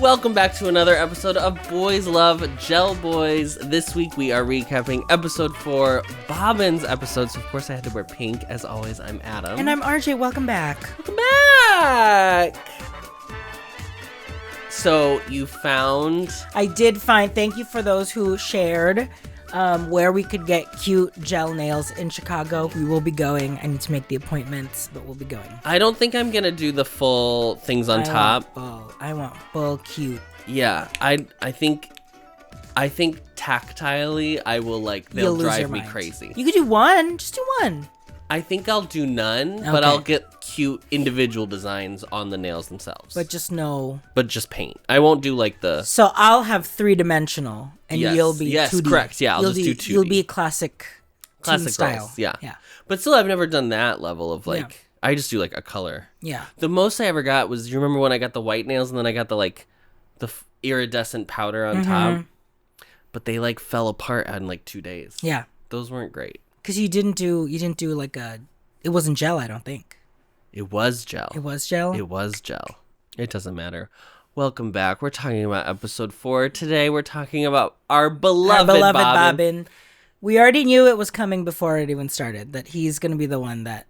Welcome back to another episode of Boys Love Gelboys. This week we are recapping episode 4, BAABIN's episode. So of course I had to wear pink. As always, I'm Adam. And I'm RJ. Welcome back. Welcome back! So you found... I did find, thank you for those who shared where we could get cute gel nails in Chicago. We will be going. I need to make the appointments, but we'll be going. I don't think I'm going to do the full things on top. I want full cute. Yeah, I think tactilely I will they'll drive me crazy. You could do one. Just do one. I think I'll do none, but I'll get cute individual designs on the nails themselves. But just paint. I won't do the... So I'll have 3-dimensional and you'll be 2D. Yes, correct. Yeah, I'll just do 2D. You'll be classic style. Girls, yeah. But still, I've never done that level of I just do a color. Yeah. The most I ever got was, you remember when I got the white nails and then I got the iridescent powder on top? But they fell apart in 2 days. Yeah. Those weren't great. Because you didn't do it wasn't gel, I don't think. It was gel. It was gel? It was gel. It doesn't matter. Welcome back. We're talking about episode 4. Today we're talking about our beloved BAABIN. We already knew it was coming before it even started, that he's going to be the one that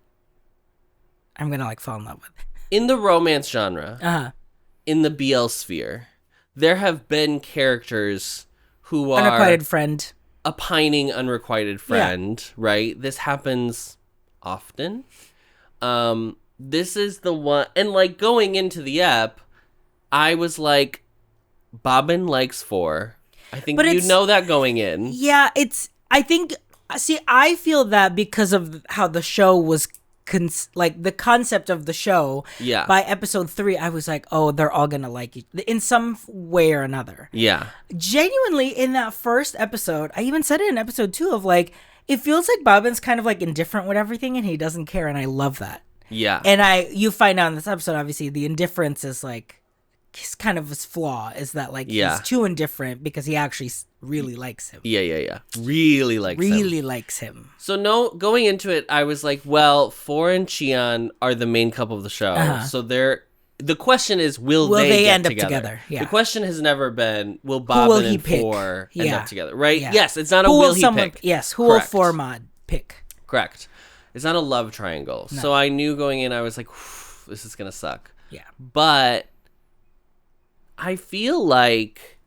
I'm going to fall in love with. In the romance genre, in the BL sphere, there have been characters who are... Unrequited friend. A pining, unrequited friend, right? This happens often. This is the one... And, going into the ep, I was like, BAABIN likes 4. I think you know that going in. Yeah, I feel that because of how the show was... the concept of the show, by episode 3, I was like, oh, they're all gonna like each in some way or another. Yeah. Genuinely, in that first episode, I even said it in episode 2 of it feels like BAABIN's kind of indifferent with everything and he doesn't care, and I love that. Yeah. And you find out in this episode, obviously, the indifference is his kind of his flaw is that he's too indifferent because he actually really likes him. Yeah. Really likes him. So going into it, I was like, well, 4 and Cheon are the main couple of the show. So the question is, will they end up together? Yeah. The question has never been, will BAABIN and 4 end up together? Right? Yeah. Yes, it's not will he pick. Yes, who will 4-mod pick? Correct. It's not a love triangle. No. So I knew going in, I was like, this is going to suck. Yeah. But I feel like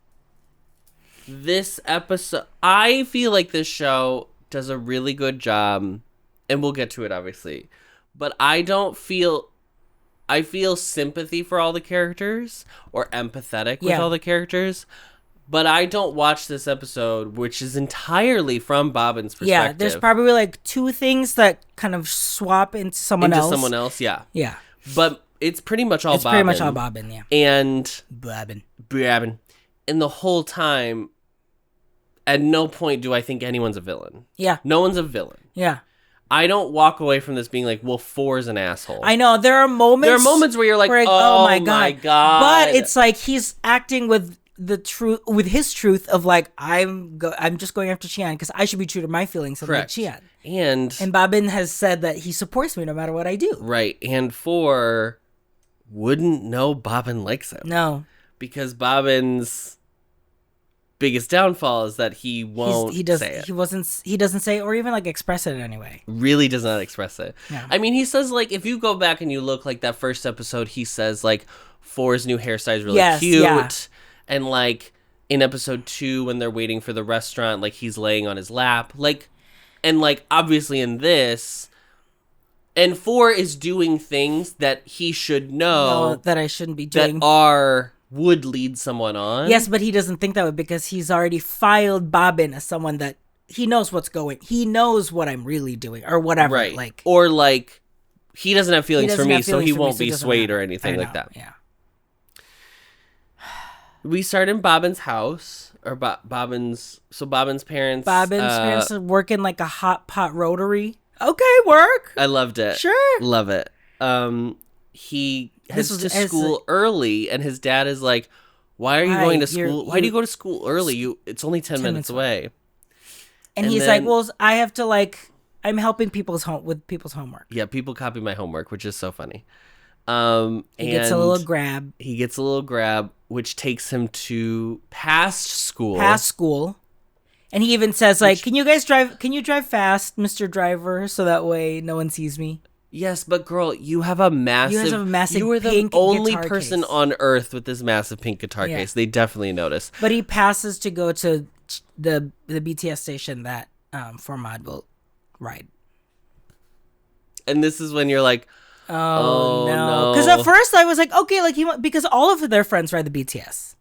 this episode... I feel like this show does a really good job, and we'll get to it, obviously. But I feel sympathy for all the characters, or empathetic with all the characters. But I don't watch this episode, which is entirely from BAABIN's perspective. Yeah, there's probably 2 things that kind of swap into someone else. Yeah. Yeah. But it's pretty much all BAABIN. It's pretty much all BAABIN, yeah. And... BAABIN. And the whole time, at no point do I think anyone's a villain. Yeah. No one's a villain. Yeah. I don't walk away from this being like, well, 4's an asshole. I know. There are moments where you're like, oh my God. But it's he's acting with the truth, with his truth of I'm just going after Cheon because I should be true to my feelings of Cheon. And BAABIN has said that he supports me no matter what I do. Right. And 4 wouldn't know BAABIN likes him. No. Because BAABIN's biggest downfall is that he won't say it. He doesn't say it or even express it anyway. Really does not express it. Yeah. I mean, he says if you go back and you look that first episode, he says 4's new hairstyle is really cute. Yeah. And in episode 2 when they're waiting for the restaurant, he's laying on his lap. And obviously in this, and 4 is doing things that he should know that I shouldn't be doing. That would lead someone on. Yes, but he doesn't think that way because he's already filed BAABIN as someone that he knows he knows what I'm really doing or whatever. Right. Or he doesn't have feelings for me, so he won't be swayed or anything like that. Yeah. We start in BAABIN's house, or BAABIN's parents. BAABIN's parents are working a hot pot rotary. Okay, work. I loved it. Sure. Love it. He heads to school early, and his dad is like, why are you going to school? Why do you go to school early? It's only 10 minutes away. And he's like, well, I have to I'm helping with people's homework. Yeah, people copy my homework, which is so funny. He gets a little grab. He gets a little grab, which takes him to past school. And he even says, like, can you drive fast, Mr. Driver, so that way no one sees me? Yes, but girl, you have a massive you are the only person on earth with this massive pink guitar case. They definitely notice. But he passes to go to the BTS station that Formad will ride. And this is when you're like, oh no. Because at first I was like, okay, like because all of their friends ride the BTS.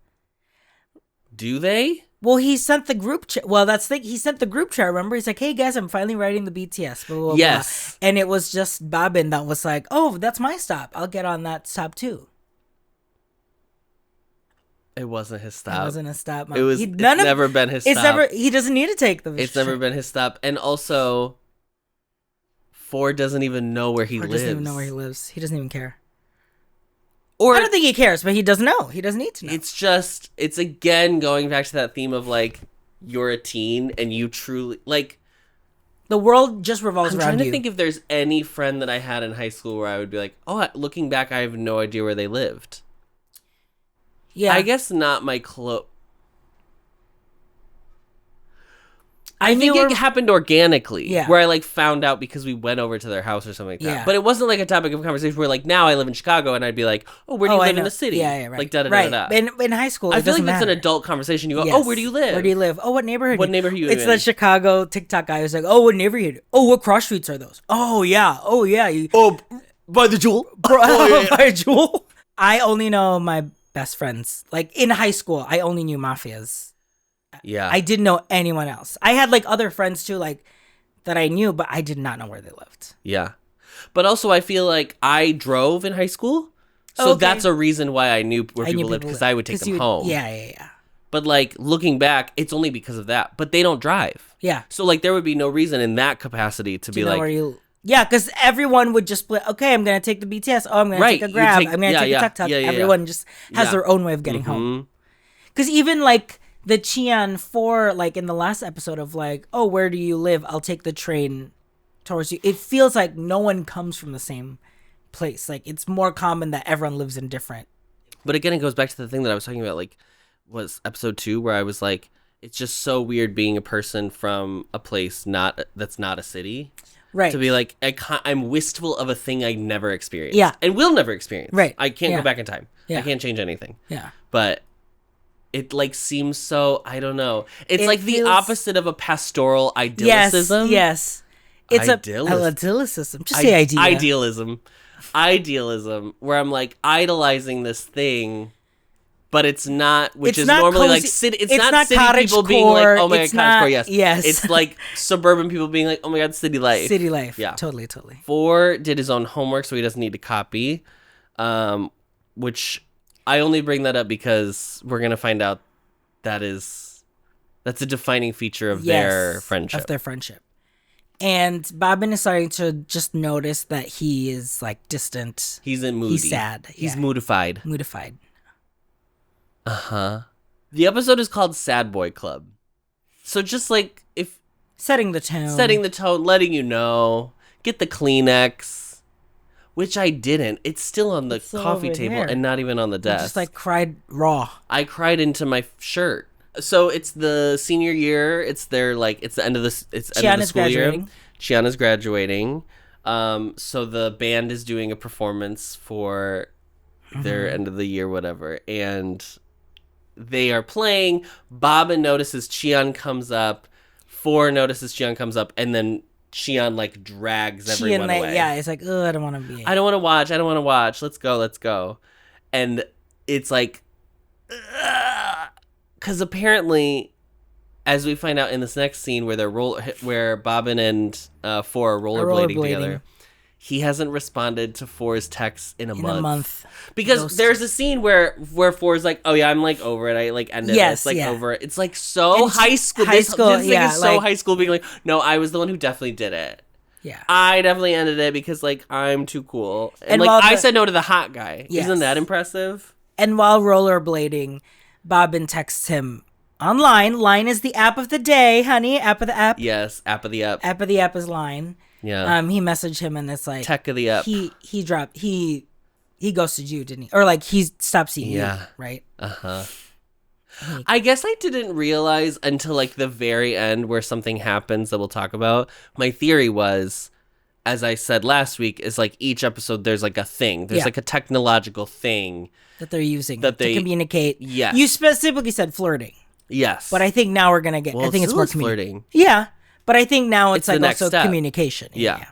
Do they? Well, he sent the group chat. Well, he sent the group chat. Remember, he's like, "Hey guys, I'm finally riding the BTS." Blah, blah, yes, blah. And it was just BAABIN that was like, "Oh, that's my stop. I'll get on that stop too." It wasn't his stop. It wasn't his stop. It was. Never been his stop. He doesn't need to take them. It's never been his stop. And also, Ford doesn't even know where he lives. Doesn't even know where he lives. He doesn't even care. Or I don't think he cares, but he doesn't know. He doesn't need to know. It's again going back to that theme of like, you're a teen and you truly like. The world just revolves around you. I'm trying to think if there's any friend that I had in high school where I would be like, oh, looking back, I have no idea where they lived. Yeah. I guess not my I think it happened organically, where I like found out because we went over to their house or something like that. Yeah. But it wasn't like a topic of conversation where like now I live in Chicago and I'd be like, oh, where do you live in the city? Yeah, right. Like da da da da. In high school, I feel like that's an adult conversation. You go, oh, where do you live? Where do you live? Oh, what neighborhood? What neighborhood you It's the Chicago TikTok guy who's like, oh, what neighborhood? Oh, what cross streets are those? Oh yeah. Oh, by the Jewel. By Jewel. I only know my best friends. Like in high school, I only knew mafias. Yeah. I didn't know anyone else. I had like other friends too, like that I knew, but I did not know where they lived. Yeah. But also I feel like I drove in high school. So that's a reason why I knew where people lived, because I would take them home. Yeah. But like looking back, it's only because of that. But they don't drive. Yeah. So like there would be no reason in that capacity to be like, yeah, because everyone would just be, okay, I'm going to take the BTS. Oh, I'm going to take a Grab. I'm going to take a tuk-tuk. Everyone just has their own way of getting home. Because even like the Chian 4, like in the last episode of like, oh, where do you live? I'll take the train towards you. It feels like no one comes from the same place. Like it's more common that everyone lives in different. But again, it goes back to the thing that I was talking about, like was episode 2, where I was like, it's just so weird being a person from a place that's not a city. Right. To be like, I'm wistful of a thing I never experienced. Yeah. And will never experience. Right. I can't go back in time. Yeah. I can't change anything. Yeah. But it like seems so, I don't know. It's like the opposite of a pastoral idealicism. Yes. It's idealicism. Just say idea. Idealism, where I'm like idolizing this thing, but it's not, which is normally like city. It's not city people being like, oh my god, cottage core. Yes. It's like suburban people being like, oh my god, city life. City life. Yeah. Totally. 4 did his own homework, so he doesn't need to copy. Which I only bring that up because we're gonna find out that's a defining feature of their friendship. And BAABIN is starting to just notice that he is like distant. He's moody. He's sad. He's moodified. Uh-huh. The episode is called Sad Boy Club. So just like if setting the tone, letting you know, get the Kleenex, which I didn't. It's still on the coffee table and not even on the desk. I just like cried raw. I cried into my shirt. So it's the senior year. It's the end of the school year. Chiana's graduating. So the band is doing a performance for their end of the year, whatever, and they are playing. BAABIN notices Chian comes up. 4 notices Chian comes up, and then Chian like drags everyone away. Yeah, it's like, oh, I don't want to be. I don't want to watch. Let's go. And it's like, because apparently, as we find out in this next scene where where BAABIN and 4 are rollerblading together, he hasn't responded to 4's texts in a month. Because there's a scene where 4's like, oh yeah, I'm like over it. I like ended it. It's like over it. It's like so high school. This thing is so high school, being like, no, I was the one who definitely did it. Yeah. I definitely ended it because like I'm too cool. And like I said no to the hot guy. Yes. Isn't that impressive? And while rollerblading, BAABIN texts him online. Line is the app of the day, honey. App of the app. Yes, app of the app. App of the app is Line. Yeah. He messaged him and it's like tech of the app. He he ghosted you, didn't he? Or like he stopped seeing you, right? I guess I didn't realize until like the very end where something happens that we'll talk about. My theory was, as I said last week, is like each episode there's like a thing. There's like a technological thing that they're using to communicate. Yes. You specifically said flirting. Yes. But I think now we're going to get, I think it's more flirting. Yeah. But I think now it's like also step. communication. Yeah.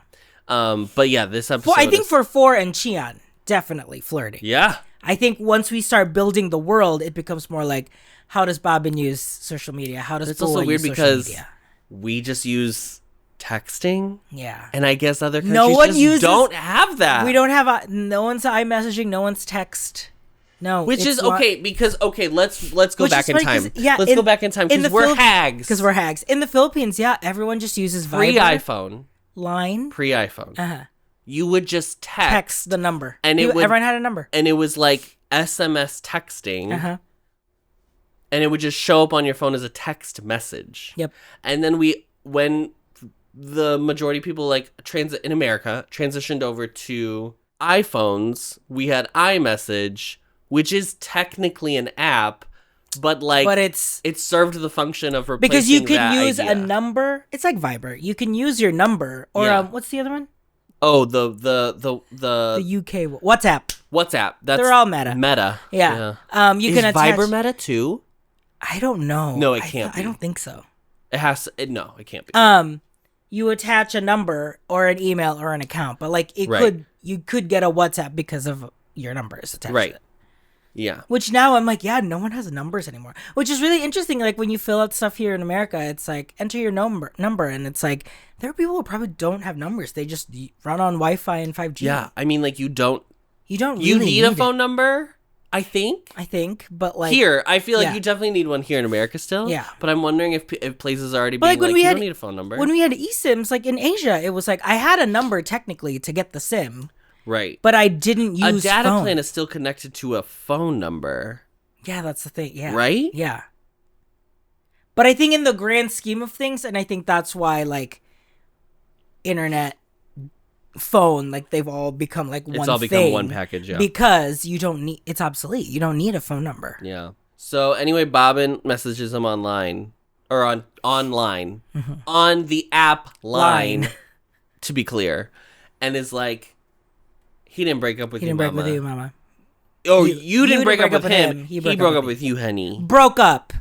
But yeah, this episode. Well, I think for 4 and Chian, definitely flirting. Yeah. I think once we start building the world, it becomes more like, how does BAABIN use social media? How does Bua use social media? We just use texting. Yeah. And I guess other countries don't have that. We don't have no one's iMessaging, no one's text. No. Which is okay because let's go back in time. Let's go back in time because we're hags. Because we're hags. In the Philippines, everyone just uses Viber. Pre-iPhone. Line. Pre-iPhone. You would just text the number. And everyone had a number. And it was like SMS texting. And it would just show up on your phone as a text message. Yep. And then when the majority of people like in America transitioned over to iPhones, we had iMessage, which is technically an app, but it served the function of replacing because you can that use idea. a number. It's like Viber. You can use your number or what's the other one? Oh, the UK WhatsApp. They're all Meta. Yeah. You can attach Viber Meta too? I don't know. No, it can't be. I don't think so. It has to, no, it can't be. You attach a number or an email or an account, but like you could get a WhatsApp because of your numbers attached to it. Yeah. Which now I'm like, no one has numbers anymore. Which is really interesting. Like when you fill out stuff here in America, it's like enter your number, and it's like there are people who probably don't have numbers. They just run on Wi-Fi and 5G. Yeah, I mean, like you really need a phone number. I think, but like here, I feel like you definitely need one here in America still. Yeah, but I'm wondering if places are already being like you don't need a phone number. When we had eSIMs, like in Asia, it was like I had a number technically to get the SIM. Right. But I didn't use a data plan is still connected to a phone number. Yeah, that's the thing. Yeah. Right? Yeah. But I think in the grand scheme of things, and I think that's why like internet, phone, like they've all become like one thing. It's all become one package, yeah. Because it's obsolete. You don't need a phone number. Yeah. So anyway, BAABIN messages him online. Or online. Mm-hmm. On the app line. To be clear. And is like, he didn't break up with you, Mama. He didn't break up with you, Mama. Oh, you didn't break up with him. He broke up with you, honey. Broke up.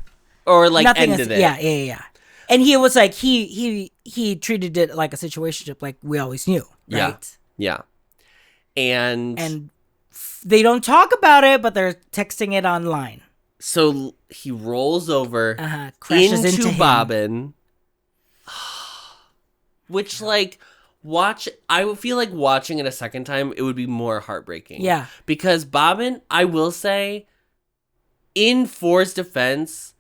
Or like ended it. Yeah. And he was like, he treated it like a situationship, like we always knew, right? Yeah. And they don't talk about it, but they're texting it online. So he rolls over, crashes into him. BAABIN, which I would feel like watching it a second time, it would be more heartbreaking. Yeah. Because BAABIN, I will say, in Four's defense,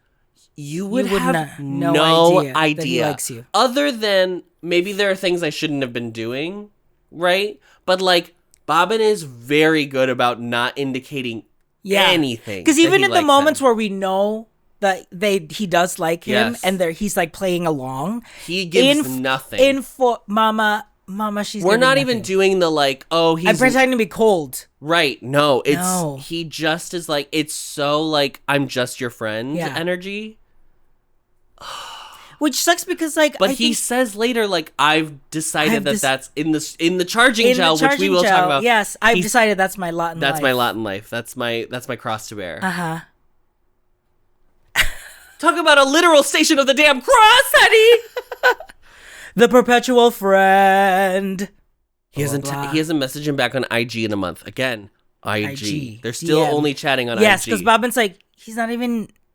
you would have no idea that he likes you. Other than maybe there are things I shouldn't have been doing, right? But like, BAABIN is very good about not indicating anything. Because even in the moments where we know that he does like him and he's like playing along, he gives nothing. Mama, we're not even doing the like, I'm pretending to be cold. Right. No, he just is like, it's so like, I'm just your friend energy. Which sucks because like, but he says later, like, I've decided that's in the charging gel, which we will talk about. Yes, I've decided that's my lot in life. That's my lot in life. That's my cross to bear. Talk about a literal station of the damn cross, honey. The perpetual friend. He hasn't messaged him back on IG in a month. Again, IG. They're still only chatting on IG. Yes, because BAABIN's like,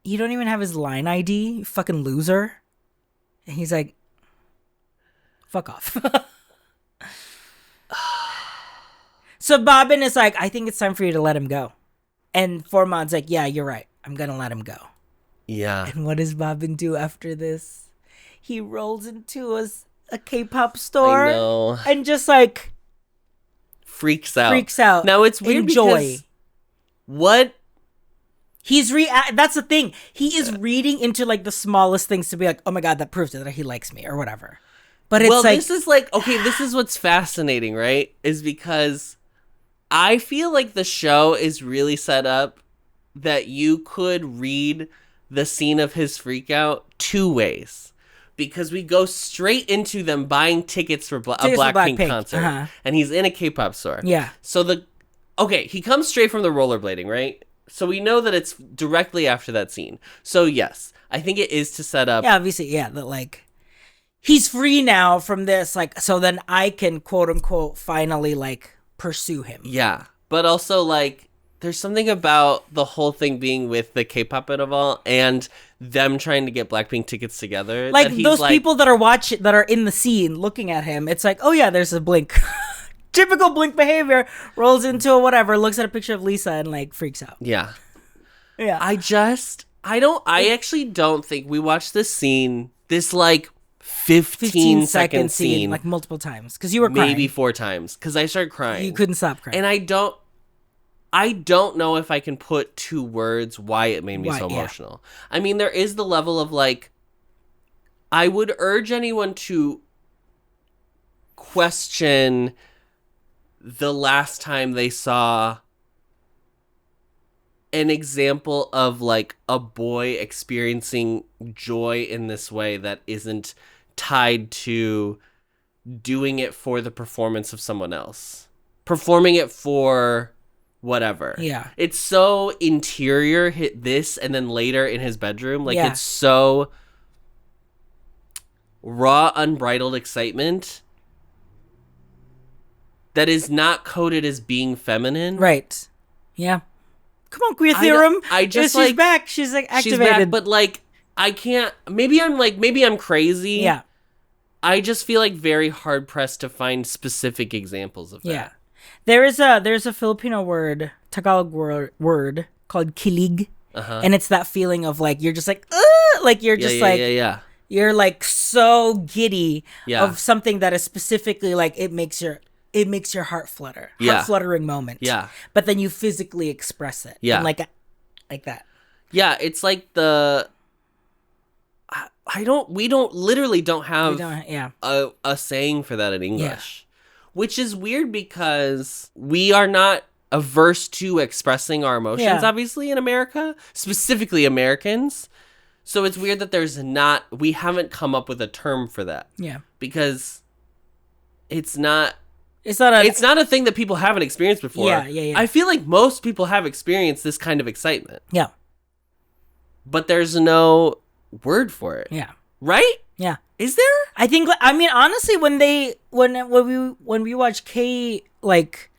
you don't even have his line ID, you fucking loser. And he's like, fuck off. So BAABIN is like, I think it's time for you to let him go. And Forman's like, yeah, you're right. I'm going to let him go. Yeah. And what does BAABIN do after this? He rolls into a K-pop store. I know. And just like... Freaks out. Now it's weird because... What? That's the thing. He is reading into like the smallest things to be like, oh my God, that proves that he likes me or whatever. But it's like... this is like... Okay, this is what's fascinating, right? Is because... I feel like the show is really set up that you could read the scene of his freakout two ways. Because we go straight into them buying tickets for a Blackpink concert. And he's in a K-pop store. Yeah. So he comes straight from the rollerblading, right? So we know that it's directly after that scene. So yes, I think it is to set up. Yeah, obviously, yeah, that like he's free now from this, like, so then I can quote unquote finally like pursue him. Yeah, but also like there's something about the whole thing being with the K-pop festival and them trying to get Blackpink tickets together. Like those people that are in the scene looking at him. It's like, oh yeah, there's a Blink. Typical Blink behavior. Rolls into a whatever, looks at a picture of Lisa and like freaks out. Yeah. Yeah. I actually don't think we watched this scene, this like 15-second scene. Like multiple times. Because you were crying. Maybe 4 times. Because I started crying. You couldn't stop crying. And I don't know if I can put 2 words why it made me so emotional. I mean, there is the level of like, I would urge anyone to question the last time they saw an example of like a boy experiencing joy in this way that isn't tied to doing it for the performance of someone else. Performing it for whatever. Yeah. It's so interior, hit this and then later in his bedroom. Like it's so raw, unbridled excitement that is not coded as being feminine. Right. Yeah. Come on, queer theorem. She's back. She's like activated. She's back, but like I can't. Maybe I'm crazy. Yeah. I just feel like very hard pressed to find specific examples of that. Yeah. There's a Filipino word, Tagalog word called kilig, and it's that feeling of like you're just like like you're just you're like so giddy of something that is specifically like it makes your heart flutter. Heart fluttering moment. Yeah. But then you physically express it. Yeah. And like that. Yeah, it's like we literally don't have a saying for that in English. Yeah. Which is weird because we are not averse to expressing our emotions, obviously, in America. Specifically Americans. So it's weird that we haven't come up with a term for that. Yeah. Because it's not a thing that people haven't experienced before. Yeah. I feel like most people have experienced this kind of excitement. Yeah. But there's no word for it. Yeah. Right? Yeah. Is there? I mean, honestly, when we watch K like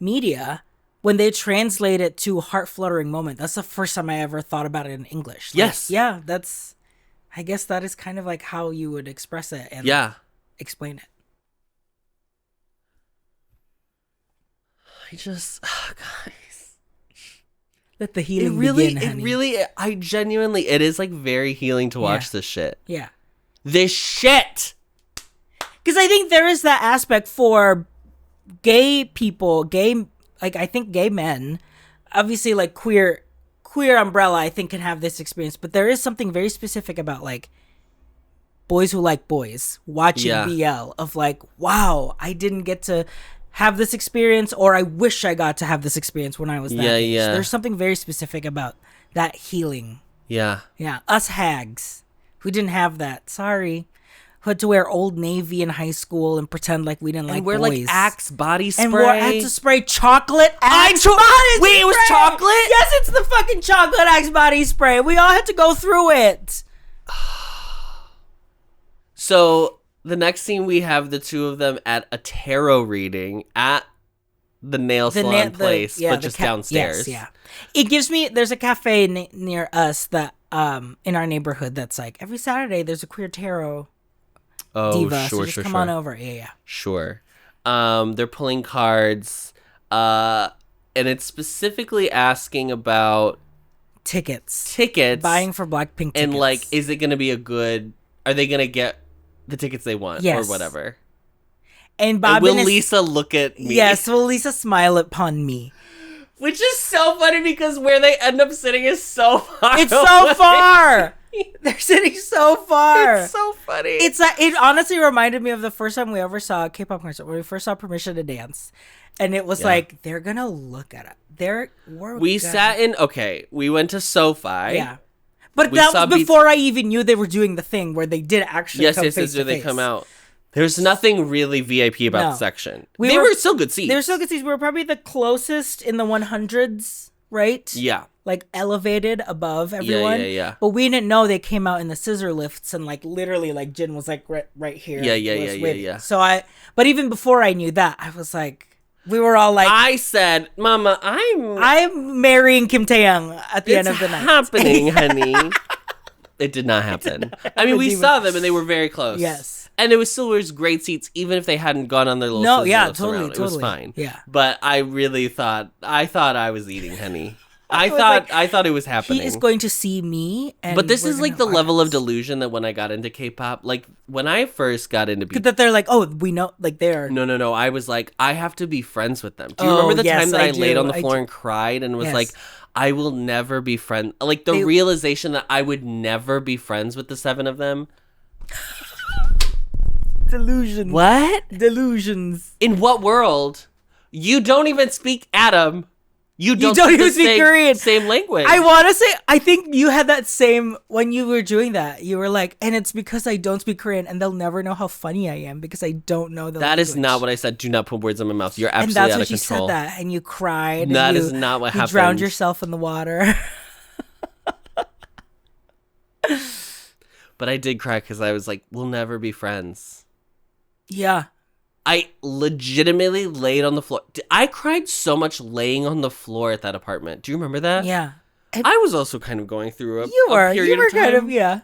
media, when they translate it to heart fluttering moment, that's the first time I ever thought about it in English. Like, yes. Yeah. I guess that is kind of like how you would express it and explain it. Guys, let the healing begin, honey. It is like very healing to watch this shit. Yeah. This shit! Because I think there is that aspect for gay people, I think gay men, obviously like queer umbrella, I think can have this experience, but there is something very specific about like boys who like boys watching BL of like, wow, I didn't get to have this experience, or I wish I got to have this experience when I was that age. There's something very specific about that healing. Yeah. Yeah. Us hags who didn't have that. Sorry. Who had to wear Old Navy in high school and pretend like we didn't like boys. And wear like Axe body spray. And had to spray chocolate Axe body spray. Wait, it was chocolate? Yes, it's the fucking chocolate Axe body spray. We all had to go through it. So the next scene, we have the two of them at a tarot reading at the nail salon place, but just downstairs. Yes, yeah. It gives me, there's a cafe near us that, in our neighborhood that's like, every Saturday there's a queer tarot diva. So just come on over. Yeah. Sure. They're pulling cards, and it's specifically asking about tickets. Buying for Blackpink tickets. And like, is it going to be are they going to get the tickets they want or whatever? And BAABIN will Lisa look at me? Yes, will Lisa smile upon me? Which is so funny because where they end up sitting is so far. It's so far. They're sitting so far. It's so funny. It honestly reminded me of the first time we ever saw a K-pop concert, when we first saw Permission to Dance. And it was like, they're going to look at it. We went to SoFi. Yeah. But that was before I even knew they were doing the thing where they did actually come face to face. They come out. There's nothing really VIP about the section. They were still good seats. They were still good seats. We were probably the closest in the 100s, right? Yeah. Like elevated above everyone. Yeah. But we didn't know they came out in the scissor lifts and like literally like Jin was like right here. Yeah. So but even before I knew that, I was like, we were all like, I said, Mama, I'm marrying Kim Tae-young at the end of the night. It's happening, honey. It did not happen. I mean, we saw them and they were very close. Yes. And it was great seats, even if they hadn't gone on their little totally. It was fine. Yeah. But I really thought I was eating honey. I thought it was happening. He is going to see me. But this is like the level of delusion that when I got into K-pop, like when I first got into BTS, that they're like, oh, we know, like they're no. I was like, I have to be friends with them. Do you remember the time that I laid on the floor and cried and was like, I will never be friends. Like the realization that I would never be friends with the 7 of them. Delusions. What? Delusions. In what world? You don't even speak Adam. You don't even speak Korean. Same language. I want to say, I think you had that same, when you were doing that, you were like, and it's because I don't speak Korean and they'll never know how funny I am because I don't know the language. That is not what I said. Do not put words in my mouth. You're absolutely out of control. And that's what you said that, and you cried. That is not what happened. You drowned yourself in the water. But I did cry because I was like, we'll never be friends. Yeah. I legitimately laid on the floor. I cried so much laying on the floor at that apartment. Do you remember that? Yeah. I was also kind of going through a period you were of time. kind of, yeah.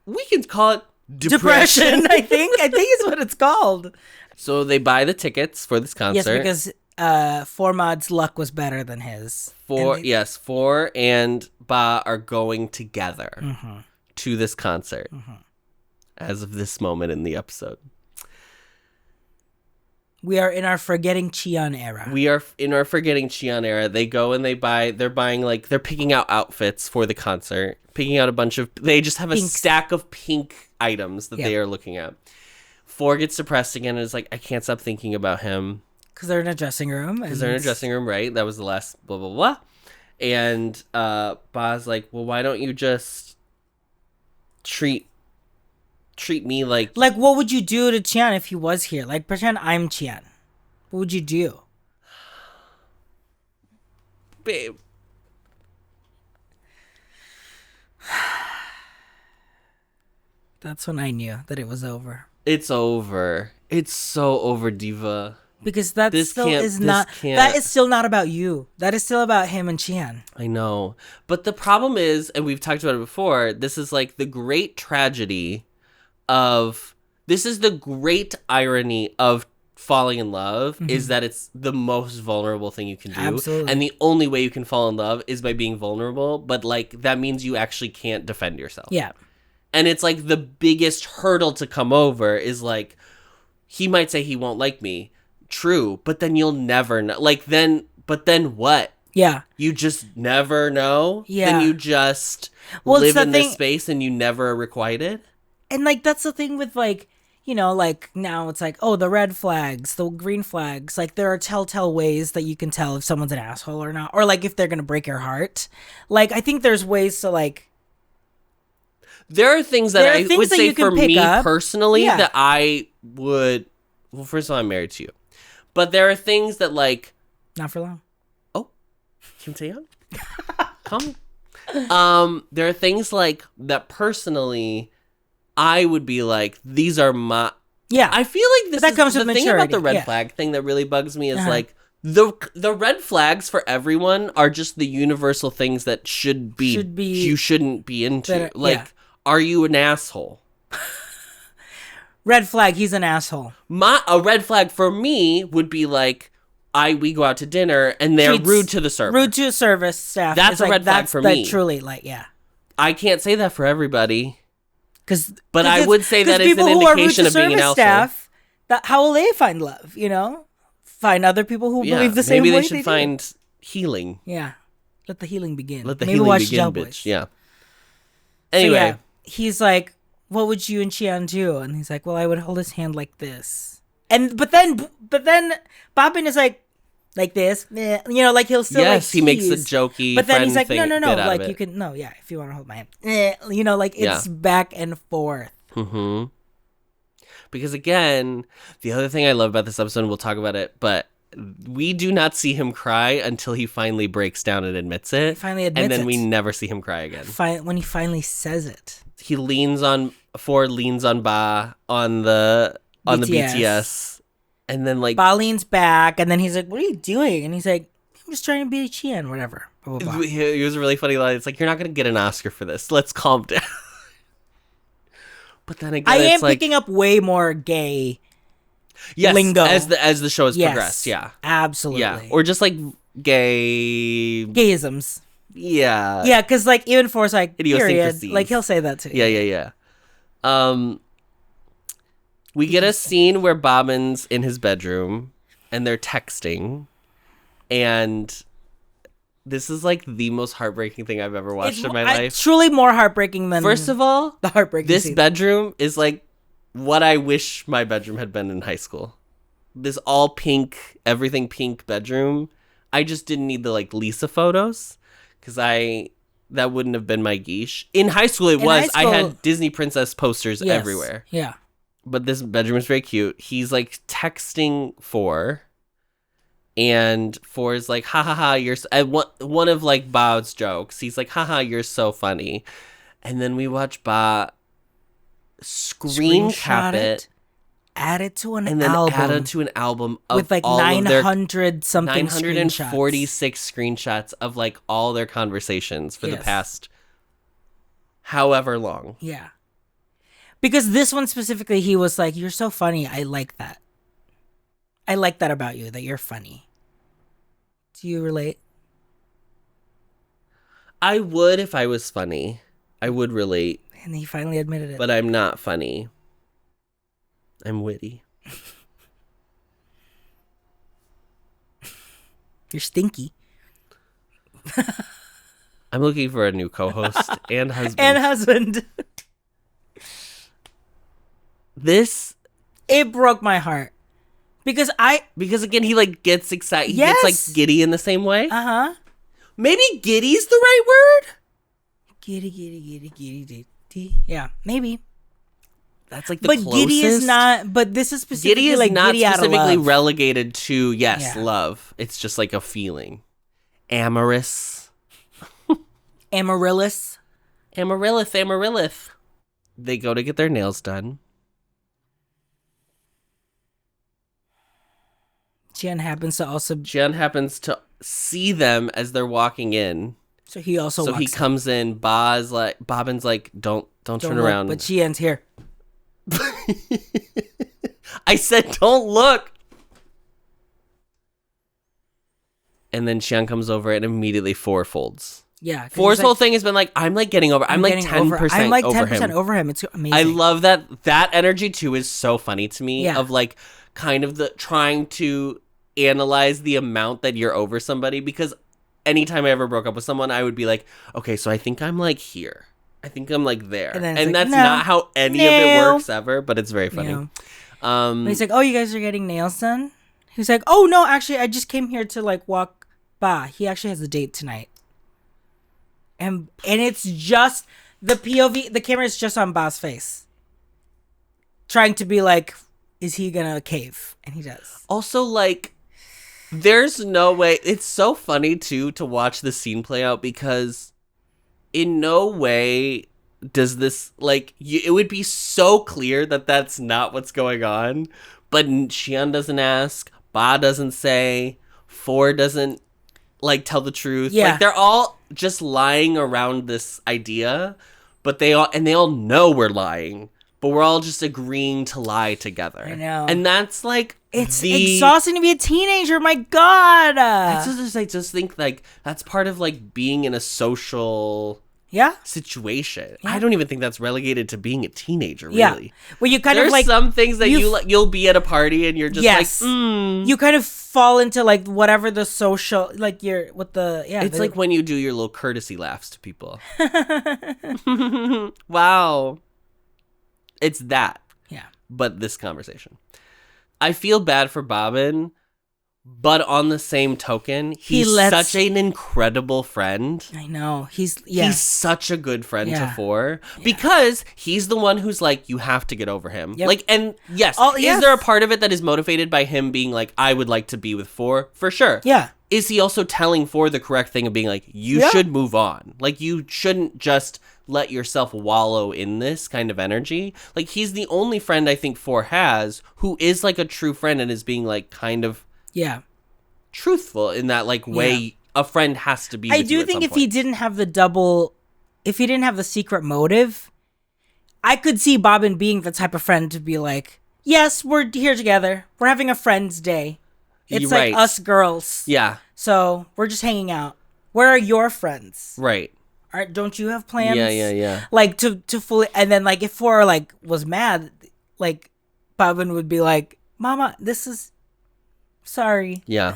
We can call it depression. I think is what it's called. So they buy the tickets for this concert. Yes, because Formad's luck was better than his. Four and Ba are going together to this concert as of this moment in the episode. We are in our Forgetting Cheon era. We are in our Forgetting Cheon era. They go and they're picking out outfits for the concert, picking out they just have a stack of pink items that they are looking at. 4 gets depressed again and is like, I can't stop thinking about him. Because they're in a dressing room. Right? That was the last blah, blah, blah. And Ba's like, well, why don't you just treat me like what would you do to Chian if he was here? Like, pretend I'm Chian. What would you do? Babe. That's when I knew that it was over. It's over. It's so over, diva. Because that is still not about you. That is still about him and Chian. I know. But the problem is, and we've talked about it before, this is like the great tragedy this is the great irony of falling in love is that it's the most vulnerable thing you can do. Absolutely. And the only way you can fall in love is by being vulnerable, but like that means you actually can't defend yourself. Yeah. And it's like the biggest hurdle to come over is like, he might say he won't like me. True, but then you'll never know. But then what? Yeah. You just never know? Yeah. Then you just live in this space and you never are requited? And, like, that's the thing with, like, you know, like, now it's like, oh, the red flags, the green flags. Like, there are telltale ways that you can tell if someone's an asshole or not. Or, like, if they're going to break your heart. Like, I think there's ways to, like... There are things that I would say for me personally that I would... Well, first of all, I'm married to you. But there are things that, like... Not for long. Oh. Kim Tae-young? Come. There are things, like, that personally... I would be like, these are my... Yeah. I feel like that comes the with thing maturity. about the red flag thing that really bugs me is like, the red flags for everyone are just the universal things that should be you shouldn't be into. Are you an asshole? Red flag, he's an asshole. A red flag for me would be like, we go out to dinner and they're rude to the server. Rude to service staff. That's a red flag for me. Truly, like, yeah. I can't say that for everybody. But I would say that is an indication of being an asshole. Staff, how will they find love, you know? Find other people who believe the same way Maybe they should find healing. Yeah. Let the healing begin. Let the healing begin, Gelboys. Bitch. Yeah. Anyway. So, yeah, he's like, what would you and Chian do? And he's like, well, I would hold his hand like this. And but then BAABIN is like this, you know, like he'll still yes, he makes the jokey. But then he's like, no, like you can if you want to hold my hand, you know, like it's back and forth. Mm-hmm. Because again, the other thing I love about this episode, and we'll talk about it, but we do not see him cry until he finally breaks down and admits it. And then we never see him cry again. When he finally says it, he leans on Ba on the BTS, and then like Ba leans back, and then he's like, "What are you doing?" And he's like, "I'm just trying to be a Chian, whatever." Blah, blah, blah. He was a really funny line. It's like, you're not gonna get an Oscar for this. Let's calm down. But then again, I am picking up way more gay. Yes, lingo as the show has progressed. Yeah, absolutely. Yeah, or just like gayisms. Yeah, yeah, because like even Forrest, like period, like he'll say that too. Yeah. We get a scene where BAABIN's in his bedroom and they're texting, and this is like the most heartbreaking thing I've ever watched in my life. Truly more heartbreaking than first of all the heartbreaking. This scene. Bedroom is like what I wish my bedroom had been in high school. This all pink, everything pink bedroom. I just didn't need the like Lisa photos because that wouldn't have been my guiche. In high school, I had Disney princess posters everywhere. Yeah. But this bedroom is very cute. He's like texting Four, and Four is like, ha ha ha, you're one of like Ba's jokes. He's like, ha ha, you're so funny. And then we watch Ba screen cap it, add it to an album, and then add it to an album of with like 900 something 946 screenshots of like all their conversations for the past however long. Yeah, because this one specifically, he was like, "You're so funny. I like that. I like that about you. That you're funny." Do you relate? I would if I was funny. I would relate. And he finally admitted it. But I'm not funny. I'm witty. You're stinky. I'm looking for a new co-host and husband. It broke my heart. Because again, he like gets excited. He gets like giddy in the same way. Uh-huh. Maybe giddy's the right word? Giddy. Yeah, maybe. That's like the closest. But giddy is not. But this is specifically giddy is like not giddy specifically out of love. relegated to love. It's just like a feeling. Amorous. Amaryllis. They go to get their nails done. Jian happens to see them as they're walking in. So he also he comes in. BAABIN's like, don't turn look, around. But Jian's here. I said, don't look. And then Xian comes over and immediately Four folds. Yeah. Four's whole thing has been like, I'm like getting over. I'm like 10% I'm like 10% him. over him. It's amazing. I love that. That energy too is so funny to me. Yeah. Of like kind of the trying to analyze the amount that you're over somebody, because anytime I ever broke up with someone, I would be like, okay, so I think I'm like here. I think I'm like there. And like, that's not how any of it works ever, but it's very funny. Yeah. He's like, oh, you guys are getting nails done? He's like, oh, no, actually, I just came here to like walk Ba. He actually has a date tonight. And it's just the POV, the camera is just on Ba's face. Trying to be like, is he gonna cave? And he does. Also, like, there's no way. It's so funny, too, to watch the scene play out, because in no way does this, like, it would be so clear that that's not what's going on. But Xian doesn't ask. Ba doesn't say. Four doesn't, like, tell the truth. Yeah. Like, they're all just lying around this idea. But they all know we're lying. But we're all just agreeing to lie together. I know. And that's like, it's exhausting to be a teenager. My God. I just think like that's part of like being in a social situation. Yeah. I don't even think that's relegated to being a teenager, really. Yeah. Well, you kind There's of like some things that you'll be at a party and you're just you kind of fall into like whatever the social like you're with the It's like when you do your little courtesy laughs to people. Wow. It's that. Yeah. But this conversation. I feel bad for BAABIN, but on the same token, he's such an incredible friend. I know. He's such a good friend to Four because he's the one who's like, you have to get over him. Yep. Like, and yes, is there a part of it that is motivated by him being like, I would like to be with Four? For sure. Yeah. Is he also telling Four the correct thing of being like, you should move on? Like, you shouldn't just let yourself wallow in this kind of energy. Like, he's the only friend I think Four has who is like a true friend and is being like kind of truthful in that like way a friend has to be. I do think if he didn't have the secret motive, I could see BAABIN being the type of friend to be like, yes, we're here together. We're having a friend's day. It's like us girls. Yeah. So we're just hanging out. Where are your friends? Right. Don't you have plans? Yeah. Like to fully, and then like if Four like was mad, like BAABIN would be like, Mama, this is sorry. Yeah.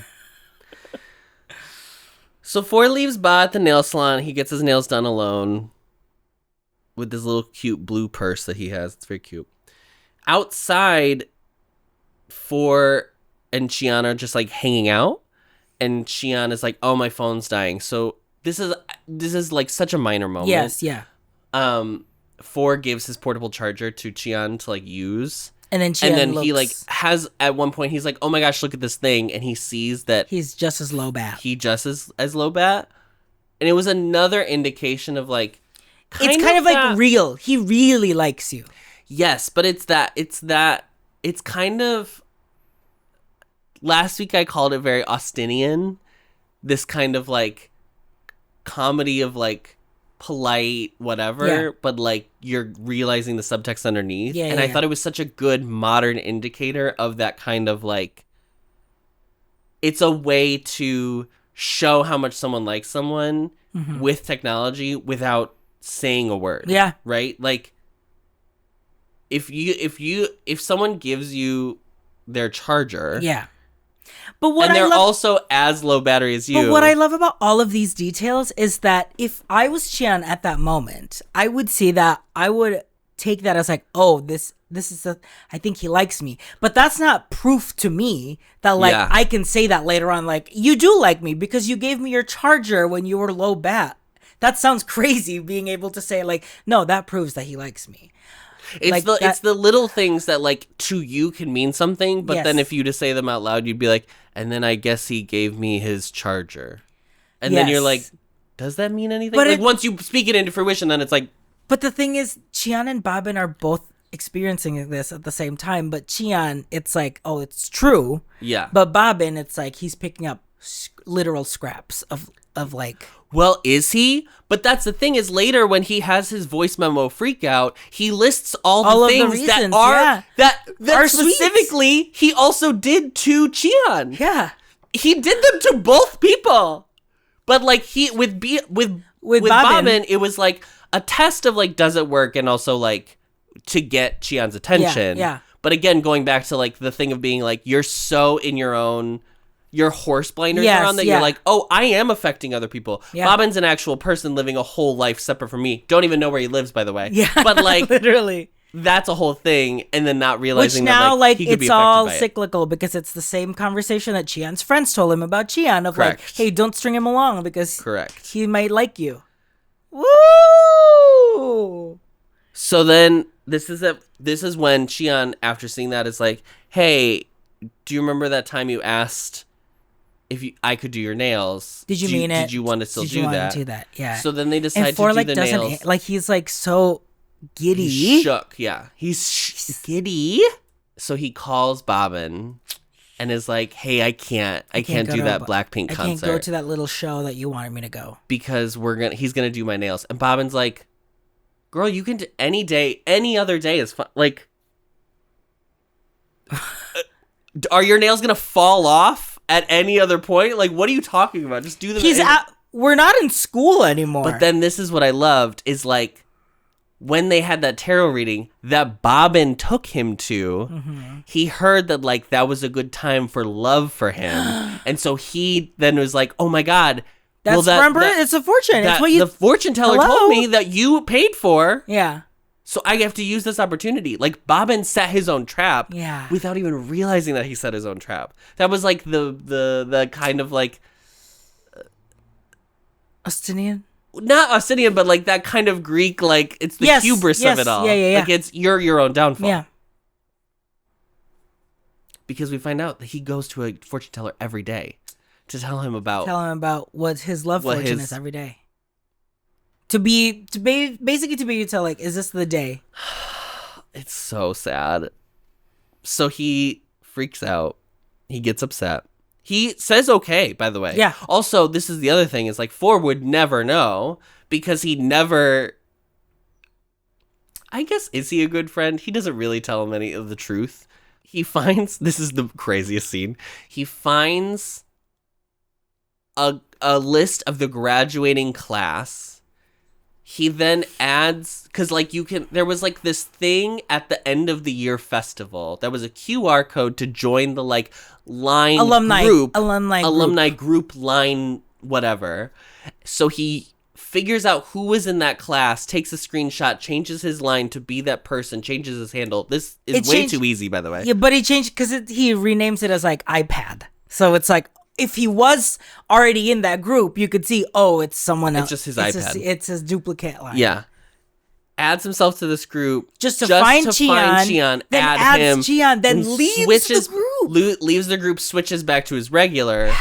So Four leaves Ba at the nail salon. He gets his nails done alone with this little cute blue purse that he has. It's very cute. Outside, Four and Chian are just like hanging out, and Chian is like, "Oh, my phone's dying." So this is like such a minor moment. Yes, yeah. Four gives his portable charger to Chian to like use. And then he like has at one point he's like, oh my gosh, look at this thing, and he sees that he's just as low bat. He just as low bat, and it was another indication of like it's kind of like real. He really likes you. Yes, but it's kind of. Last week I called it very Austinian, this kind of like comedy of like polite whatever, but like you're realizing the subtext underneath. I thought it was such a good modern indicator of that kind of like, it's a way to show how much someone likes someone with technology without saying a word. Yeah. Right? Like if someone gives you their charger. Yeah. But what and they're also as low battery as you. But what I love about all of these details is that if I was Chian at that moment, I would see that, I would take that as like, oh, this is I think he likes me. But that's not proof to me that like I can say that later on, like, you do like me because you gave me your charger when you were low bat. That sounds crazy, being able to say like, no, that proves that he likes me. It's the little things that like to you can mean something, but then if you just say them out loud, you'd be like, and then I guess he gave me his charger. And then you're like, does that mean anything? But like once you speak it into fruition, then it's like. But the thing is, Chian and BAABIN are both experiencing this at the same time. But Chian, it's like, oh, it's true. Yeah. But BAABIN, it's like he's picking up literal scraps of like. Well, is he? But that's the thing is later when he has his voice memo freak out, he lists all the things reasons, that are specifically sweet. He also did to Chian. Yeah. He did them to both people. But like with BAABIN, it was like a test of like, does it work? And also like to get Chian's attention. Yeah. But again, going back to like the thing of being like, you're so in your horse blinders around that you're like, oh, I am affecting other people. Yeah. BAABIN's an actual person living a whole life separate from me. Don't even know where he lives, by the way. Yeah, but like literally, that's a whole thing. And then not realizing which now that like he could it's be all by cyclical because it's the same conversation that Chian's friends told him about Chian of like, hey, don't string him along because he might like you. Woo! So then this is when Chian, after seeing that, is like, hey, do you remember that time you asked if I could do your nails? Did you mean it? Did you want to still do that? Yeah. So then they decide to do the nails. Like he's like so giddy. He's shook. Yeah. He's giddy. So he calls BAABIN and is like, hey, I can't do that Blackpink concert. I can't go to that little show that you wanted me to go. Because he's gonna do my nails. And BAABIN's like, girl, you can do any other day is fine. Like, are your nails gonna fall off at any other point? Like, what are you talking about? Just do them. we're not in school anymore. But then this is what I loved is like when they had that tarot reading that BAABIN took him to, he heard that like that was a good time for love for him. And so he then was like, oh my God. Remember, it's a fortune. It's what the fortune teller told me that you paid for. Yeah. So I have to use this opportunity. Like BAABIN set his own trap without even realizing that he set his own trap. That was like the kind of like Austinian? Not Austinian, but like that kind of Greek, like it's the hubris of it all. Yeah. Like it's you're your own downfall. Yeah. Because we find out that he goes to a fortune teller every day to tell him about what his love fortune is every day. To be able to like, is this the day? It's so sad. So he freaks out. He gets upset. He says okay, by the way. Yeah. Also, this is the other thing, is like 4 would never know because he never, I guess, is he a good friend? He doesn't really tell him any of the truth. He finds, this is the craziest scene, he finds a list of the graduating class. He then adds, because like there was like this thing at the end of the year festival that was a QR code to join the like line alumni group line whatever. So he figures out who was in that class, takes a screenshot, changes his line to be that person, changes his handle. This is way too easy, by the way. Yeah, but he changed because he renames it as like iPad. So it's like, if he was already in that group, you could see, oh, it's someone else. It's just his iPad. It's his duplicate line. Yeah. Adds himself to this group just to find Chian, then add him, Chian, then leaves the group. Leaves the group, switches back to his regular.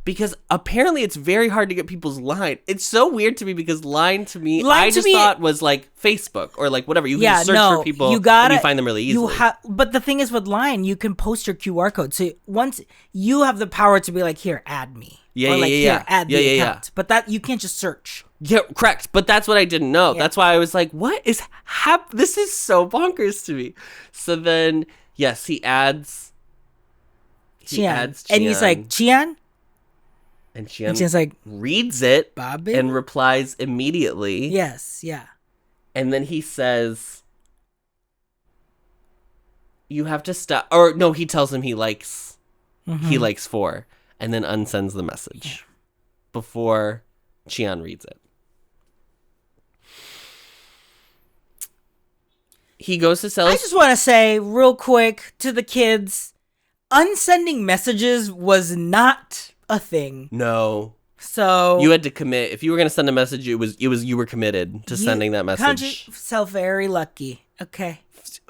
Because apparently it's very hard to get people's line. It's so weird to me because line to me thought was like Facebook or like whatever. You can search for people and you find them really easily. But the thing is with line, you can post your QR code. So once you have the power to be like, here, add me. Add the account. But that you can't just search. Yeah, correct. But that's what I didn't know. Yeah. That's why I was like, what is this is so bonkers to me. So then, yes, he adds Chian. And he's like, Chian? And Chian's like, reads it BAABIN? And replies immediately. Yes, yeah. And then he says, you have to stop. Or no, he tells him he likes 4 and then unsends the message before Chian reads it. He goes to sell I just want to say real quick to the kids, unsending messages was not a thing. No. So you had to commit. If you were going to send a message, it was you were committed to sending that message. Count yourself very lucky. Okay.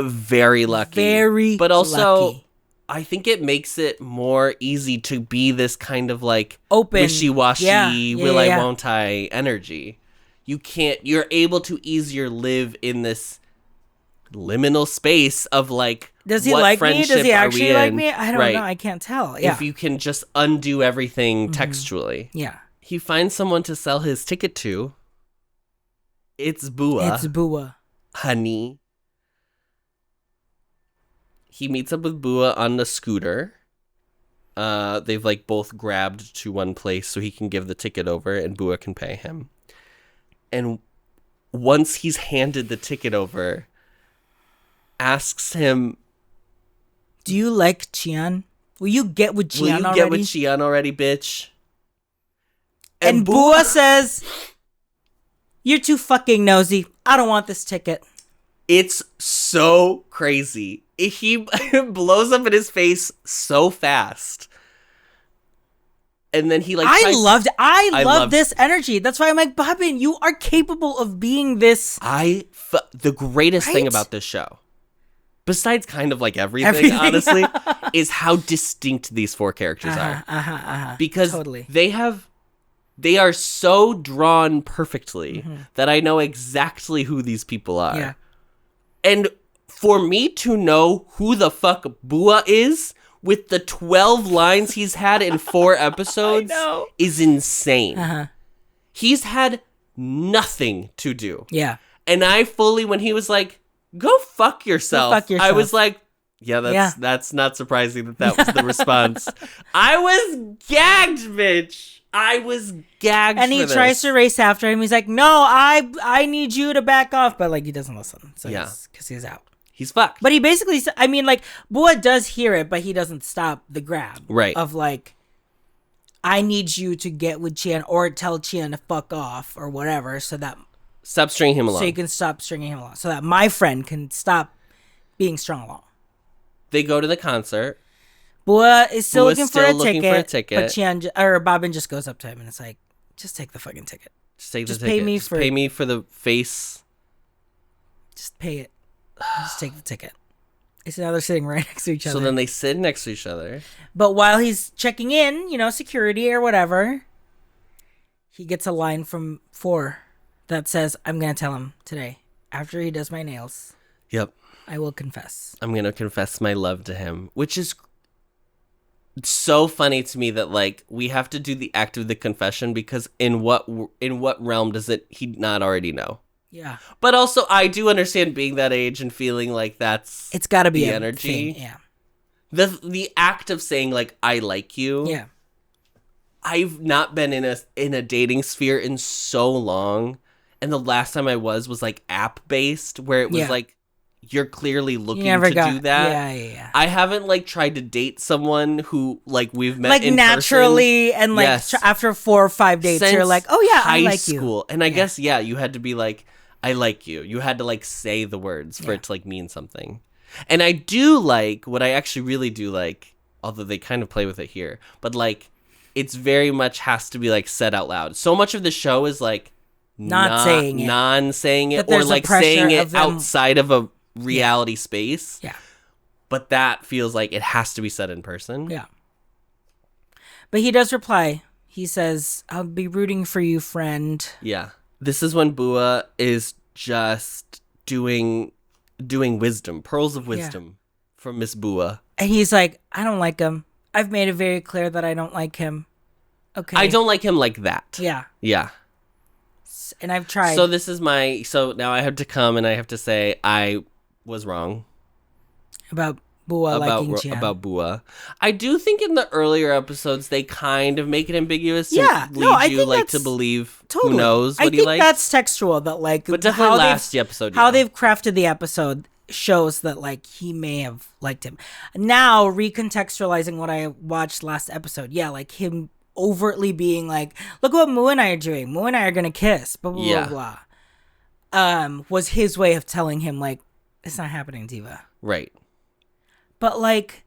Very lucky. Very But also lucky. I think it makes it more easy to be this kind of like open, wishy-washy, won't I energy. You're able to easier live in this liminal space of like, does he like me? Does he actually like me? I don't know. I can't tell. Yeah. If you can just undo everything textually. Yeah. He finds someone to sell his ticket to. It's Bua. Honey. He meets up with Bua on the scooter. They've like both grabbed to one place so he can give the ticket over and Bua can pay him. And once he's handed the ticket over, asks him, do you like Chian? Will you get with Chian already, bitch? And Bua says, you're too fucking nosy. I don't want this ticket. It's so crazy. He blows up in his face so fast. And then he like I love this energy. That's why I'm like, BAABIN, you are capable of being this. The greatest thing about this show, besides kind of like everything. Honestly, is how distinct these 4 characters are. Because totally. They are so drawn perfectly that I know exactly who these people are. Yeah. And for me to know who the fuck Bua is with the 12 lines he's had in 4 episodes is insane. He's had nothing to do. Yeah. And I fully, when he was like, go fuck yourself. I was like, that's not surprising that was the response. I was gagged, bitch. I was gagged. And he tries to race after him. He's like, "No, I need you to back off," but like he doesn't listen. So because he's out. He's fucked. But he basically, I mean, like Bua does hear it, but he doesn't stop the grab. Right. Of like, I need you to get with Qian or tell Qian to fuck off or whatever, so that stop stringing him along. So you can stop stringing him along, so that my friend can stop being strung along. They go to the concert. Bua is still looking for a ticket, but Qian or BAABIN just goes up to him and it's like, just take the fucking ticket. Just take the ticket. Pay me for the face. Just pay it. Just take the ticket. So now they're sitting right next to each other. So then they sit next to each other. But while he's checking in, security or whatever, he gets a line from 4 that says, "I'm going to tell him today. After he does my nails, yep, I will confess. I'm going to confess my love to him." Which is so funny to me that, like, we have to do the act of the confession because in what realm does he not already know? Yeah. But also, I do understand being that age and feeling like it's got to be the energy. Thing, yeah. The act of saying, like, I like you. Yeah. I've not been in a dating sphere in so long. And the last time I was like app based, where it was like, you're clearly looking to do that. Yeah. I haven't like tried to date someone who like we've met like in naturally person. And like after 4 or 5 dates, since you're like, oh yeah, I like school. You. And I guess you had to be like, I like you. You had to like say the words for it to like mean something. And I do like what I actually really do like, although they kind of play with it here, but like it's very much has to be like said out loud. So much of the show is like non-saying it or like saying it outside of a reality space. Yeah. But that feels like it has to be said in person. Yeah. But he does reply. He says, "I'll be rooting for you, friend." Yeah. This is when Bua is just doing wisdom, pearls of wisdom from Miss Bua. And he's like, "I don't like him. I've made it very clear that I don't like him." Okay. I don't like him like that. Yeah. Yeah. And I've tried. So now I have to come and I have to say I was wrong. About Bua liking Qian. About Bua. I do think in the earlier episodes they kind of make it ambiguous to lead you like to believe who knows what he likes. I think that's textual, that like, but definitely last episode. How they've crafted the episode shows that like he may have liked him. Now recontextualizing what I watched last episode, like him overtly being like, "Look what Mu and I are doing. Mu and I are gonna kiss." Blah blah blah blah. Was his way of telling him like, it's not happening, Diva. Right. But like,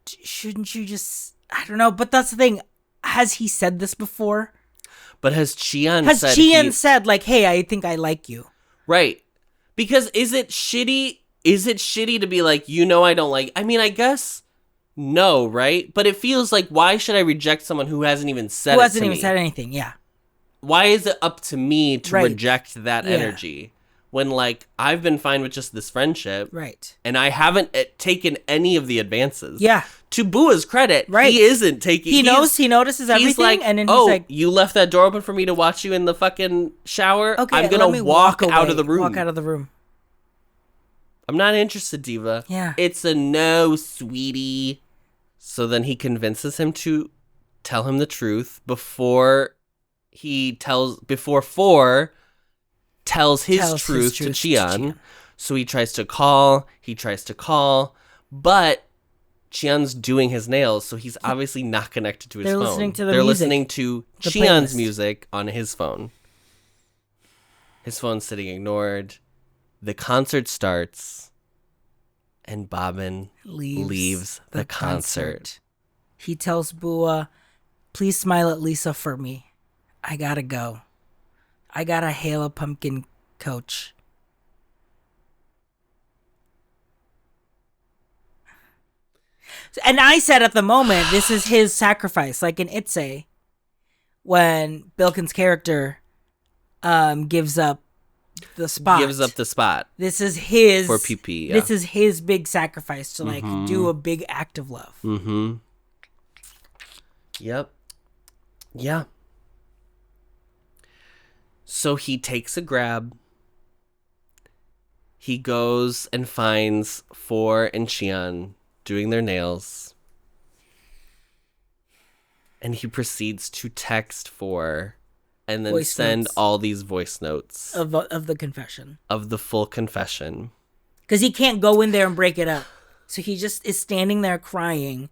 shouldn't you just? I don't know. But that's the thing. Has he said this before? But has Qian said like, "Hey, I think I like you." Right. Because is it shitty? Is it shitty to be like, I don't like? I mean, I guess no, right? But it feels like, why should I reject someone who hasn't even said said anything? Yeah. Why is it up to me to reject that energy? When, like, I've been fine with just this friendship. Right. And I haven't taken any of the advances. Yeah. To Bua's credit, he isn't taking... He notices everything, he's like, and then he's like... you left that door open for me to watch you in the fucking shower? Okay, I'm gonna walk out of the room. Walk out of the room. I'm not interested, Diva. Yeah. It's a no, sweetie. So then he convinces him to tell him the truth before 4 tells his truth to Qian. So he tries to call, but Qian's doing his nails, so he's obviously not connected to his phone. They're listening to Qian's music on his phone. His phone's sitting ignored. The concert starts, and BAABIN leaves the concert. He tells Bua, "Please smile at Lisa for me. I gotta go. I gotta hail a pumpkin coach." And I said at the moment, this is his sacrifice. Like in Itse, when Bilkin's character gives up the spot. This is his... For PP, yeah. This is his big sacrifice to like do a big act of love. Mm-hmm. Yep. Yeah. So he takes a grab. He goes and finds 4 and Qian doing their nails. And he proceeds to text For and then Voice send notes. all these voice notes. Of the confession. Of the full confession. Because he can't go in there and break it up. So he just is standing there crying,